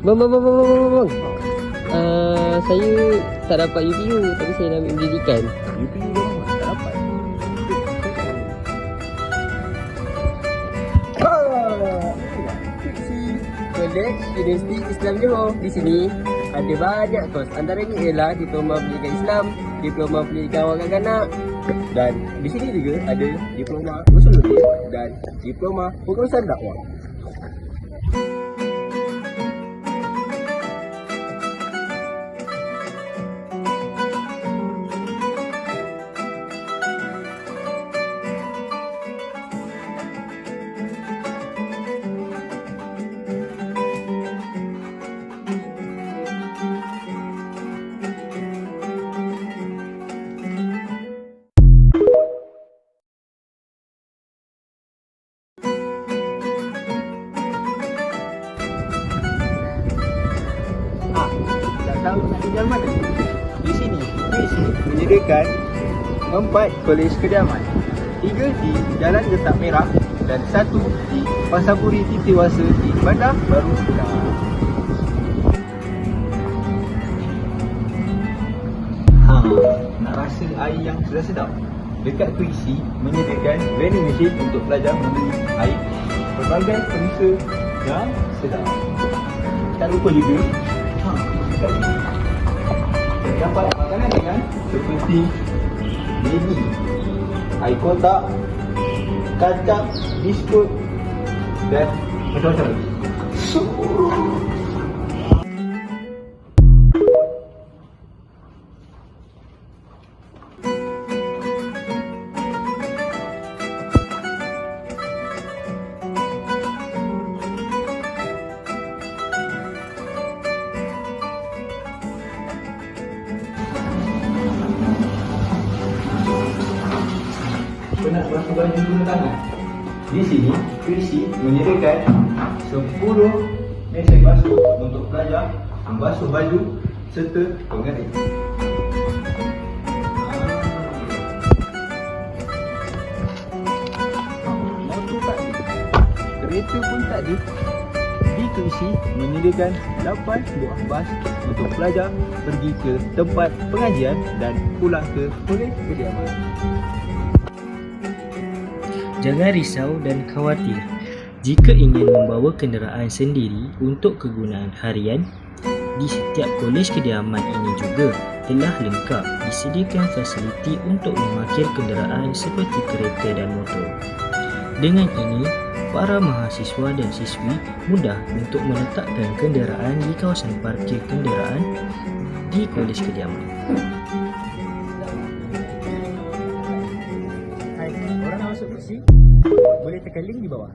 Bang. Saya tak dapat UPU tapi saya nak ambil pendidikan. UPU dah lama tak dapat. College Universiti Islam Johor. Di sini ada banyak kos. Antaranya ialah Diploma Pendidikan Islam, Diploma Pendidikan Awal Kanak-kanak, dan di sini juga ada Diploma Usuluddin dan Diploma Pengurusan Dakwah. Tak tahu nak tinggal mana? Di sini, UIC menyediakan 4 kolej kediaman. 3 di Jalan Getah Merah dan 1 di Pasarburi Titiwasa di Bandar Baru Kedah. Nak rasa air yang sudah sedap? Dekat UIC menyediakan vending machine untuk pelajar membeli air berbagai penusa yang sedap. Tak lupa juga terdapat makanan ringan seperti Maggi, air kotak, kacang, biskut dan macam-macam lagi. Nak basuh baju guna tangan. Di sini, UIC menyediakan 10 mesin basuh untuk pelajar membasuh baju serta pengering. Motor tak ada, kereta pun tak ada. Di UIC menyediakan 8 buah bas untuk pelajar pergi ke tempat pengajian dan pulang ke kolej kediaman. Jangan risau dan khawatir. Jika ingin membawa kenderaan sendiri untuk kegunaan harian, di setiap kolej kediaman ini juga telah lengkap disediakan fasiliti untuk memarkir kenderaan seperti kereta dan motor. Dengan ini, para mahasiswa dan siswi mudah untuk meletakkan kenderaan di kawasan parkir kenderaan di kolej kediaman. Orang nak masuk kursi, boleh tekan link di bawah.